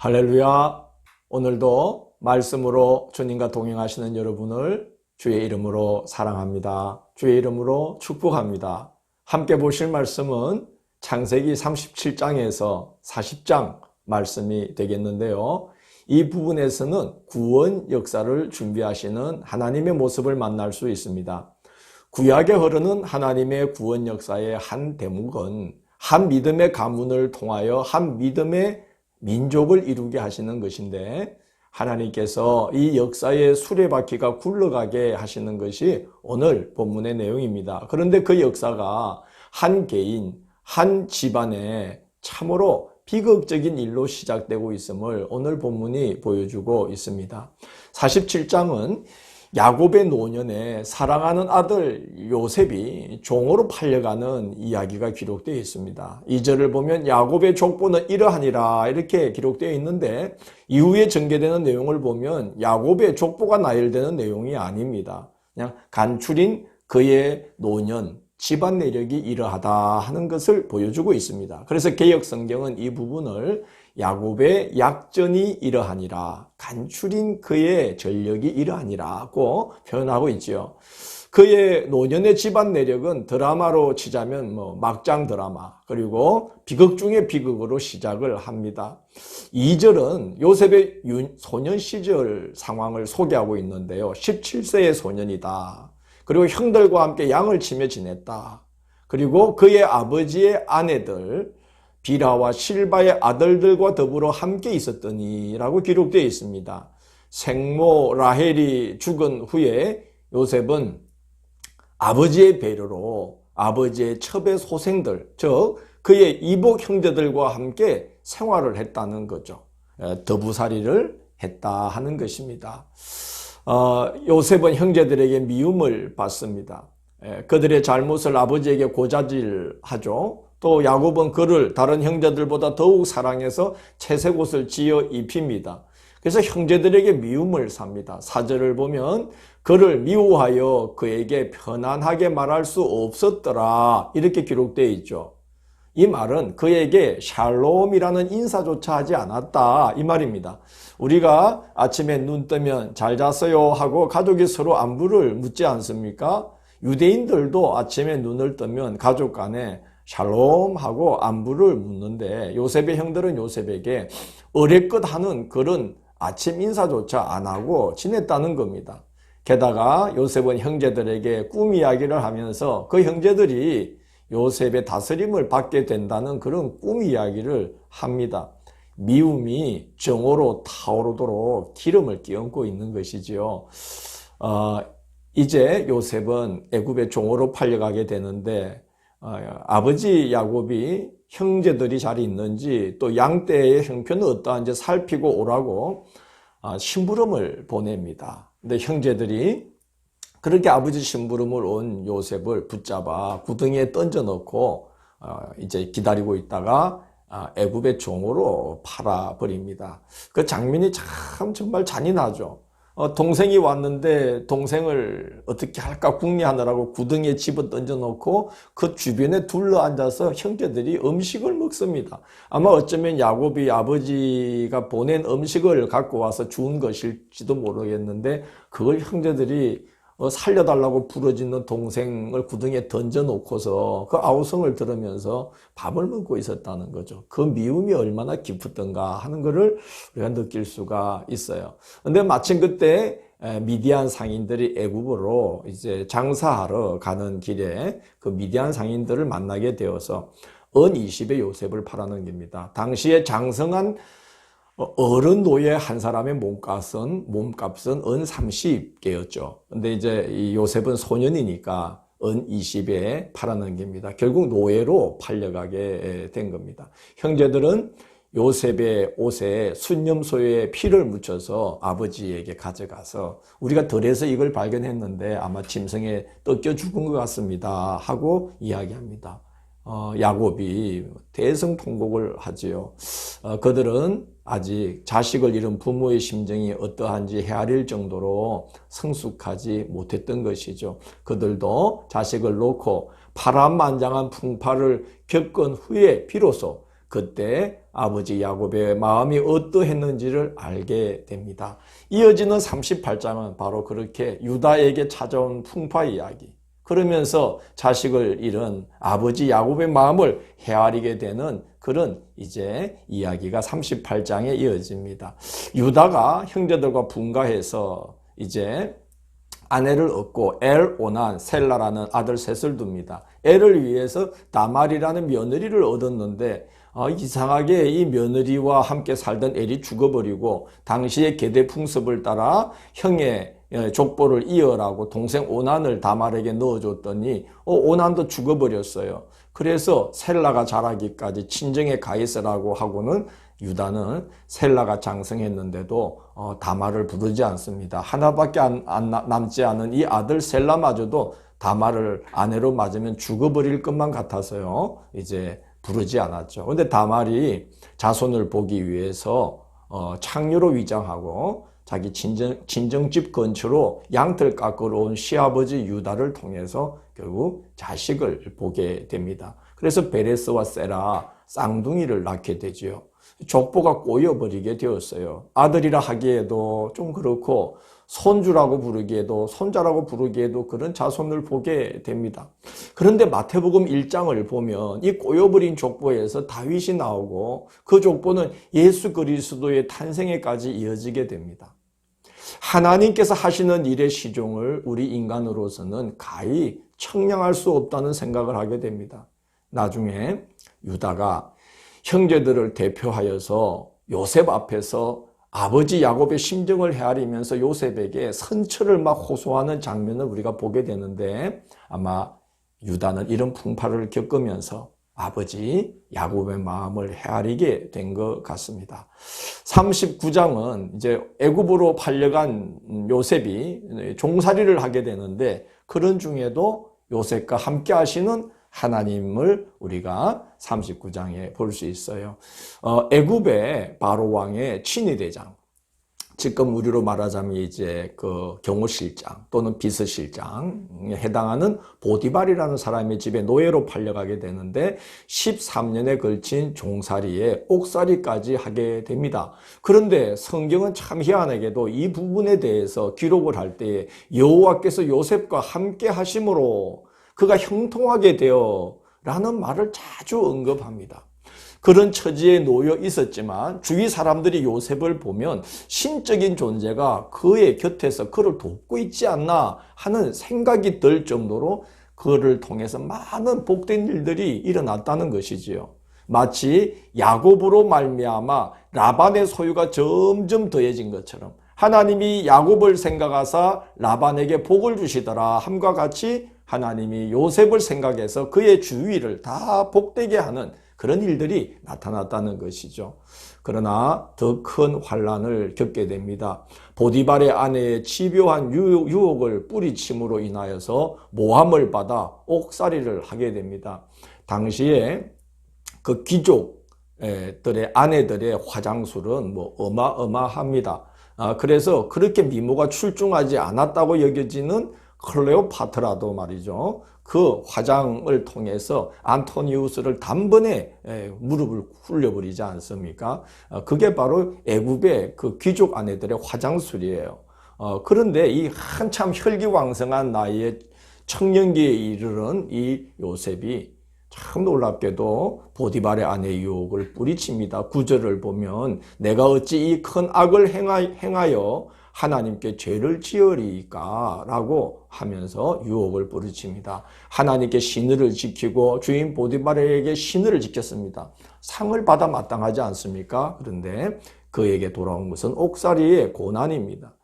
할렐루야. 오늘도 말씀으로 주님과 동행하시는 여러분을 주의 이름으로 사랑합니다. 주의 이름으로 축복합니다. 함께 보실 말씀은 창세기 37장에서 40장 말씀이 되겠는데요. 이 부분에서는 구원 역사를 준비하시는 하나님의 모습을 만날 수 있습니다. 구약에 흐르는 하나님의 구원 역사의 한 대목은 한 믿음의 가문을 통하여 한 믿음의 민족을 이루게 하시는 것인데, 하나님께서 이 역사의 수레바퀴가 굴러가게 하시는 것이 오늘 본문의 내용입니다. 그런데 그 역사가 한 개인, 한 집안에 참으로 비극적인 일로 시작되고 있음을 오늘 본문이 보여주고 있습니다. 47장은 야곱의 노년에 사랑하는 아들 요셉이 종으로 팔려가는 이야기가 기록되어 있습니다. 2절을 보면 야곱의 족보는 이러하니라 이렇게 기록되어 있는데, 이후에 전개되는 내용을 보면 야곱의 족보가 나열되는 내용이 아닙니다. 그냥 간추린 그의 노년, 집안 내력이 이러하다 하는 것을 보여주고 있습니다. 그래서 개역 성경은 이 부분을 야곱의 약전이 이러하니라, 간추린 그의 전력이 이러하니라고 표현하고 있죠. 그의 노년의 집안 내력은 드라마로 치자면 막장 드라마, 그리고 비극 중의 비극으로 시작을 합니다. 2절은 요셉의 소년 시절 상황을 소개하고 있는데요. 17세의 소년이다. 그리고 형들과 함께 양을 치며 지냈다. 그리고 그의 아버지의 아내들 비라와 실바의 아들들과 더불어 함께 있었더니 라고 기록되어 있습니다. 생모 라헬이 죽은 후에 요셉은 아버지의 배려로 아버지의 첩의 소생들, 즉 그의 이복 형제들과 함께 생활을 했다는 거죠. 더부살이를 했다 하는 것입니다. 요셉은 형제들에게 미움을 받습니다. 그들의 잘못을 아버지에게 고자질하죠. 또 야곱은 그를 다른 형제들보다 더욱 사랑해서 채색 옷을 지어 입힙니다. 그래서 형제들에게 미움을 삽니다. 4절을 보면 그를 미워하여 그에게 편안하게 말할 수 없었더라 이렇게 기록되어 있죠. 이 말은 그에게 샬롬이라는 인사조차 하지 않았다 이 말입니다. 우리가 아침에 눈 뜨면 잘 잤어요 하고 가족이 서로 안부를 묻지 않습니까? 유대인들도 아침에 눈을 뜨면 가족 간에 샬롬 하고 안부를 묻는데, 요셉의 형들은 요셉에게 어레껏 하는 그런 아침 인사조차 안 하고 지냈다는 겁니다. 게다가 요셉은 형제들에게 꿈 이야기를 하면서 그 형제들이 요셉의 다스림을 받게 된다는 그런 꿈 이야기를 합니다. 미움이 정오로 타오르도록 기름을 끼얹고 있는 것이지요. 이제 요셉은 애굽의 종으로 팔려가게 되는데, 아버지 야곱이 형제들이 잘 있는지 또 양떼의 형편은 어떠한지 살피고 오라고 심부름을 보냅니다. 근데 형제들이 그렇게 아버지 심부름을 온 요셉을 붙잡아 구덩이에 던져놓고 이제 기다리고 있다가 애굽의 종으로 팔아버립니다. 그 장면이 참 정말 잔인하죠. 동생이 왔는데 동생을 어떻게 할까 궁리하느라고 구덩이에 집어 던져놓고 그 주변에 둘러앉아서 형제들이 음식을 먹습니다. 아마 어쩌면 야곱이 아버지가 보낸 음식을 갖고 와서 주운 것일지도 모르겠는데, 그걸 형제들이 살려달라고 부르짖는 동생을 구덩이에 던져놓고서 그 아우성을 들으면서 밥을 먹고 있었다는 거죠. 그 미움이 얼마나 깊었던가 하는 것을 우리가 느낄 수가 있어요. 근데 마침 그때 미디안 상인들이 애굽으로 이제 장사하러 가는 길에 그 미디안 상인들을 만나게 되어서 은 20의 요셉을 팔아넘깁니다. 당시에 장성한 어른 노예 한 사람의 몸값은 은 30개였죠. 근데 이제 이 요셉은 소년이니까 은 20에 팔아넘깁니다. 결국 노예로 팔려가게 된 겁니다. 형제들은 요셉의 옷에 순념소의 피를 묻혀서 아버지에게 가져가서 우리가 들에서 이걸 발견했는데 아마 짐승에 뜯겨 죽은 것 같습니다 하고 이야기합니다. 야곱이 대성통곡을 하지요. 그들은 아직 자식을 잃은 부모의 심정이 어떠한지 헤아릴 정도로 성숙하지 못했던 것이죠. 그들도 자식을 놓고 파란만장한 풍파를 겪은 후에 비로소 그때 아버지 야곱의 마음이 어떠했는지를 알게 됩니다. 이어지는 38장은 바로 그렇게 유다에게 찾아온 풍파 이야기, 그러면서 자식을 잃은 아버지 야곱의 마음을 헤아리게 되는 그런 이제 이야기가 38장에 이어집니다. 유다가 형제들과 분가해서 이제 아내를 얻고 엘오난, 셀라라는 아들 셋을 둡니다. 엘을 위해서 다말이라는 며느리를 얻었는데 이상하게 이 며느리와 함께 살던 엘이 죽어버리고 당시의 계대 풍습을 따라 형의 족보를 이어라고 동생 오난을 다말에게 넣어줬더니 오난도 죽어버렸어요. 그래서 셀라가 자라기까지 친정에 가 있으라고 하고는 유다는 셀라가 장성했는데도 다말을 부르지 않습니다. 하나밖에 남지 않은 이 아들 셀라마저도 다말을 아내로 맞으면 죽어버릴 것만 같아서요, 이제 부르지 않았죠. 그런데 다말이 자손을 보기 위해서 창녀로 위장하고 자기 친정집 근처로 양털 깎으러 온 시아버지 유다를 통해서 결국 자식을 보게 됩니다. 그래서 베레스와 세라 쌍둥이를 낳게 되지요. 족보가 꼬여버리게 되었어요. 아들이라 하기에도 좀 그렇고 손주라고 부르기에도, 손자라고 부르기에도 그런 자손을 보게 됩니다. 그런데 마태복음 1장을 보면 이 꼬여버린 족보에서 다윗이 나오고 그 족보는 예수 그리스도의 탄생에까지 이어지게 됩니다. 하나님께서 하시는 일의 시종을 우리 인간으로서는 가히 청량할 수 없다는 생각을 하게 됩니다. 나중에 유다가 형제들을 대표하여서 요셉 앞에서 아버지 야곱의 심정을 헤아리면서 요셉에게 선처를 막 호소하는 장면을 우리가 보게 되는데, 아마 유다는 이런 풍파를 겪으면서 아버지 야곱의 마음을 헤아리게 된 것 같습니다. 39장은 이제 애굽으로 팔려간 요셉이 종살이를 하게 되는데, 그런 중에도 요셉과 함께 하시는 하나님을 우리가 39장에 볼 수 있어요. 애굽의 바로 왕의 친위대장, 지금 우리로 말하자면 이제 그 경호실장 또는 비서실장에 해당하는 보디발이라는 사람의 집에 노예로 팔려가게 되는데 13년에 걸친 종살이에 옥살이까지 하게 됩니다. 그런데 성경은 참 희한하게도 이 부분에 대해서 기록을 할 때에 여호와께서 요셉과 함께 하심으로 그가 형통하게 되어 라는 말을 자주 언급합니다. 그런 처지에 놓여 있었지만 주위 사람들이 요셉을 보면 신적인 존재가 그의 곁에서 그를 돕고 있지 않나 하는 생각이 들 정도로 그를 통해서 많은 복된 일들이 일어났다는 것이지요. 마치 야곱으로 말미암아 라반의 소유가 점점 더해진 것처럼 하나님이 야곱을 생각하사 라반에게 복을 주시더라 함과 같이 하나님이 요셉을 생각해서 그의 주위를 다 복되게 하는 그런 일들이 나타났다는 것이죠. 그러나 더 큰 환난을 겪게 됩니다. 보디발의 아내의 집요한 유혹을 뿌리침으로 인하여서 모함을 받아 옥살이를 하게 됩니다. 당시에 그 귀족들의 아내들의 화장술은 어마어마합니다. 그래서 그렇게 미모가 출중하지 않았다고 여겨지는 클레오파트라도 말이죠. 그 화장을 통해서 안토니우스를 단번에 무릎을 꿇려버리지 않습니까? 그게 바로 애굽의 그 귀족 아내들의 화장술이에요. 그런데 이 한참 혈기왕성한 나이에 청년기에 이르는 이 요셉이 참 놀랍게도 보디발의 아내의 유혹을 뿌리칩니다. 9절을 보면 내가 어찌 이 큰 악을 행하여 하나님께 죄를 지으리까 라고 하면서 유혹을 뿌리칩니다. 하나님께 신의를 지키고 주인 보디발에게 신의를 지켰습니다. 상을 받아 마땅하지 않습니까? 그런데 그에게 돌아온 것은 옥살이의 고난입니다.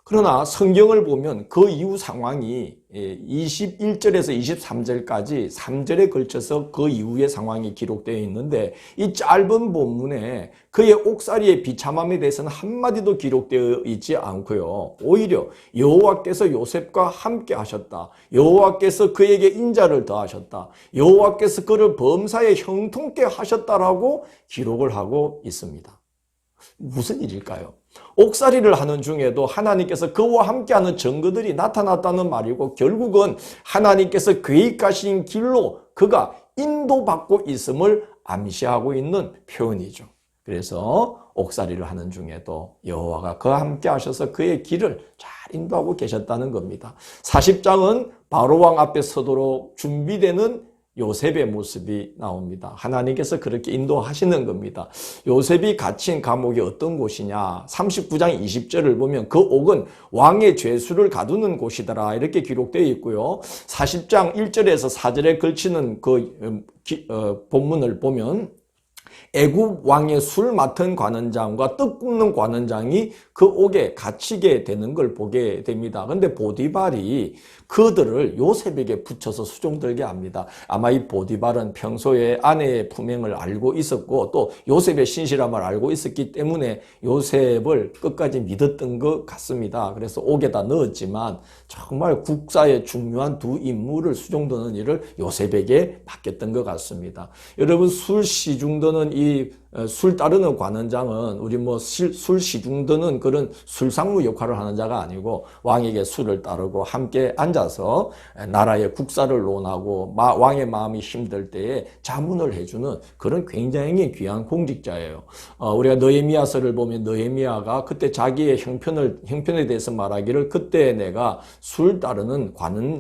그러나 성경을 보면 그 이후 상황이 21절에서 23절까지 3절에 걸쳐서 그 이후의 상황이 기록되어 있는데 이 짧은 본문에 그의 옥살이의 비참함에 대해서는 한마디도 기록되어 있지 않고요. 오히려 여호와께서 요셉과 함께 하셨다. 여호와께서 그에게 인자를 더하셨다. 여호와께서 그를 범사에 형통케 하셨다라고 기록을 하고 있습니다. 무슨 일일까요? 옥살이를 하는 중에도 하나님께서 그와 함께하는 증거들이 나타났다는 말이고 결국은 하나님께서 계획하신 길로 그가 인도받고 있음을 암시하고 있는 표현이죠. 그래서 옥살이를 하는 중에도 여호와가 그와 함께 하셔서 그의 길을 잘 인도하고 계셨다는 겁니다. 40장은 바로왕 앞에 서도록 준비되는 요셉의 모습이 나옵니다. 하나님께서 그렇게 인도하시는 겁니다. 요셉이 갇힌 감옥이 어떤 곳이냐? 39장 20절을 보면 그 옥은 왕의 죄수를 가두는 곳이더라 이렇게 기록되어 있고요. 40장 1절에서 4절에 걸치는 그 본문을 보면 애굽 왕의 술 맡은 관원장과 떡 굽는 관원장이 그 옥에 갇히게 되는 걸 보게 됩니다. 그런데 보디발이 그들을 요셉에게 붙여서 수종들게 합니다. 아마 이 보디발은 평소에 아내의 품행을 알고 있었고 또 요셉의 신실함을 알고 있었기 때문에 요셉을 끝까지 믿었던 것 같습니다. 그래서 옥에다 넣었지만 정말 국사의 중요한 두 인물을 수종드는 일을 요셉에게 맡겼던 것 같습니다. 여러분, 술 시중드는 이 술 따르는 관원장은 우리 술 시중드는 그런 술상무 역할을 하는 자가 아니고 왕에게 술을 따르고 함께 앉아서 나라의 국사를 논하고 왕의 마음이 힘들 때에 자문을 해주는 그런 굉장히 귀한 공직자예요. 우리가 느헤미야서를 보면 느헤미야가 그때 자기의 형편에 대해서 말하기를 그때 내가 술 따르는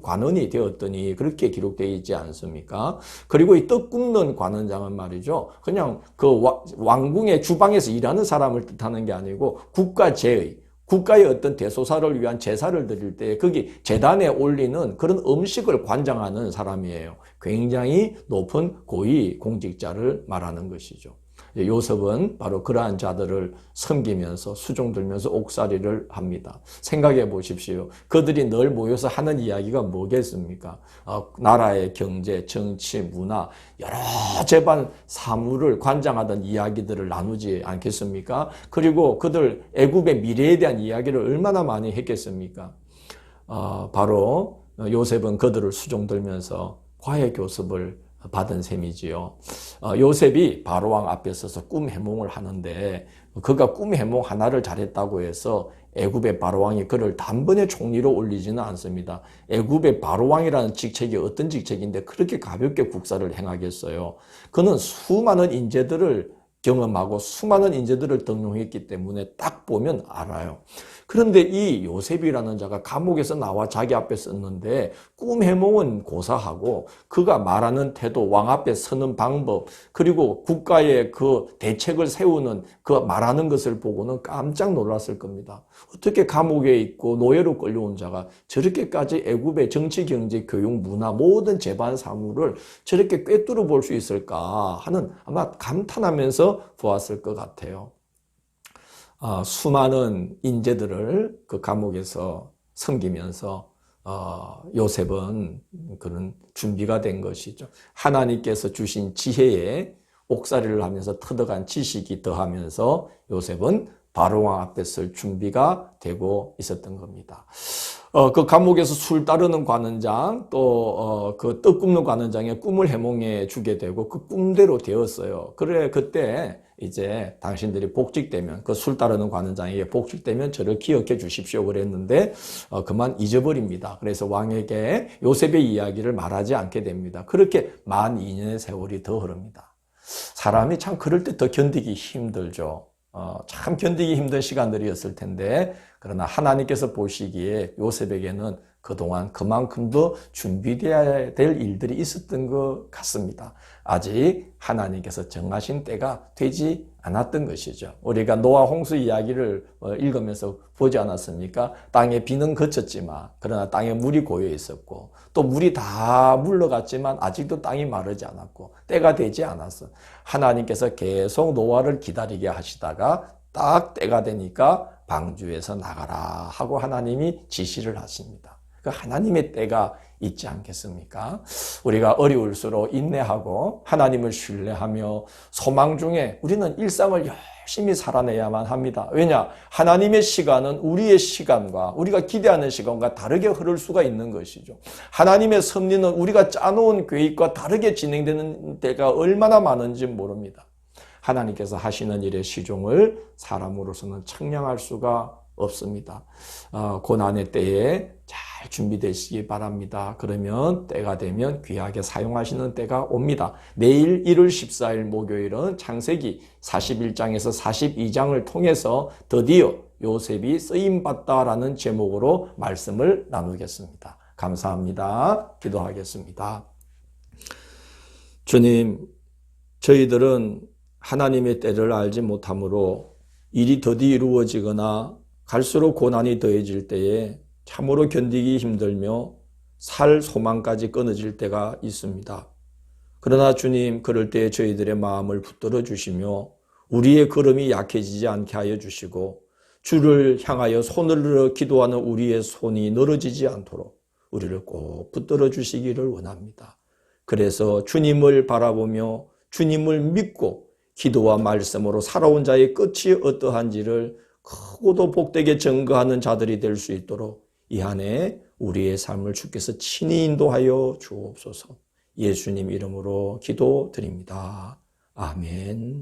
관원이 되었더니 그렇게 기록되어 있지 않습니까? 그리고 이 떡 굽는 관원장은 말이죠. 그냥 그 왕궁의 주방에서 일하는 사람을 뜻하는 게 아니고 국가의 어떤 대소사를 위한 제사를 드릴 때 거기 제단에 올리는 그런 음식을 관장하는 사람이에요. 굉장히 높은 고위 공직자를 말하는 것이죠. 요셉은 바로 그러한 자들을 섬기면서 수종들면서 옥살이를 합니다. 생각해 보십시오. 그들이 늘 모여서 하는 이야기가 뭐겠습니까? 나라의 경제, 정치, 문화 여러 재반 사물을 관장하던 이야기들을 나누지 않겠습니까? 그리고 그들 애굽의 미래에 대한 이야기를 얼마나 많이 했겠습니까? 바로 요셉은 그들을 수종들면서 과외 교습을 받은 셈이지요. 요셉이 바로왕 앞에 서서 꿈 해몽을 하는데 그가 꿈 해몽 하나를 잘했다고 해서 애굽의 바로왕이 그를 단번에 총리로 올리지는 않습니다. 애굽의 바로왕이라는 직책이 어떤 직책인데 그렇게 가볍게 국사를 행하겠어요. 그는 수많은 인재들을 경험하고 수많은 인재들을 등용했기 때문에 딱 보면 알아요. 그런데 이 요셉이라는 자가 감옥에서 나와 자기 앞에 섰는데 꿈 해몽은 고사하고 그가 말하는 태도, 왕 앞에 서는 방법, 그리고 국가의 그 대책을 세우는 그 말하는 것을 보고는 깜짝 놀랐을 겁니다. 어떻게 감옥에 있고 노예로 끌려온 자가 저렇게까지 애굽의 정치, 경제, 교육, 문화 모든 재반 사물을 저렇게 꿰뚫어 볼 수 있을까 하는 아마 감탄하면서 보았을 것 같아요. 수많은 인재들을 그 감옥에서 섬기면서 요셉은 그런 준비가 된 것이죠. 하나님께서 주신 지혜에 옥살이를 하면서 터득한 지식이 더하면서 요셉은 바로왕 앞에 설 준비가 되고 있었던 겁니다. 그 감옥에서 술 따르는 관원장 또 그 떡 굽는 관원장의 꿈을 해몽해 주게 되고 그 꿈대로 되었어요. 그래 그때 이제 당신들이 복직되면 그 술 따르는 관원장에게 복직되면 저를 기억해 주십시오 그랬는데 그만 잊어버립니다. 그래서 왕에게 요셉의 이야기를 말하지 않게 됩니다. 그렇게 만 2년의 세월이 더 흐릅니다. 사람이 참 그럴 때 더 견디기 힘들죠. 참 견디기 힘든 시간들이었을 텐데 그러나 하나님께서 보시기에 요셉에게는 그동안 그만큼 더 준비되어야 될 일들이 있었던 것 같습니다. 아직 하나님께서 정하신 때가 되지 않았던 것이죠. 우리가 노아 홍수 이야기를 읽으면서 보지 않았습니까? 땅에 비는 그쳤지만 그러나 땅에 물이 고여 있었고 또 물이 다 물러갔지만 아직도 땅이 마르지 않았고 때가 되지 않았어. 하나님께서 계속 노아를 기다리게 하시다가 딱 때가 되니까 방주에서 나가라 하고 하나님이 지시를 하십니다. 그 하나님의 때가 있지 않겠습니까? 우리가 어려울수록 인내하고 하나님을 신뢰하며 소망 중에 우리는 일상을 열심히 살아내야만 합니다. 왜냐? 하나님의 시간은 우리의 시간과 우리가 기대하는 시간과 다르게 흐를 수가 있는 것이죠. 하나님의 섭리는 우리가 짜놓은 계획과 다르게 진행되는 때가 얼마나 많은지 모릅니다. 하나님께서 하시는 일의 시종을 사람으로서는 측량할 수가 없습니다. 고난의 때에 잘 준비되시기 바랍니다. 그러면 때가 되면 귀하게 사용하시는 때가 옵니다. 내일 1월 14일 목요일은 창세기 41장에서 42장을 통해서 드디어 요셉이 쓰임받다라는 제목으로 말씀을 나누겠습니다. 감사합니다. 기도하겠습니다. 주님, 저희들은 하나님의 때를 알지 못하므로 일이 더디 이루어지거나 갈수록 고난이 더해질 때에 참으로 견디기 힘들며 살 소망까지 끊어질 때가 있습니다. 그러나 주님, 그럴 때 저희들의 마음을 붙들어 주시며 우리의 걸음이 약해지지 않게 하여 주시고 주를 향하여 손을 들어 기도하는 우리의 손이 늘어지지 않도록 우리를 꼭 붙들어 주시기를 원합니다. 그래서 주님을 바라보며 주님을 믿고 기도와 말씀으로 살아온 자의 끝이 어떠한지를 크고도 복되게 증거하는 자들이 될 수 있도록 이 한 해 우리의 삶을 주께서 친히 인도하여 주옵소서. 예수님 이름으로 기도드립니다. 아멘.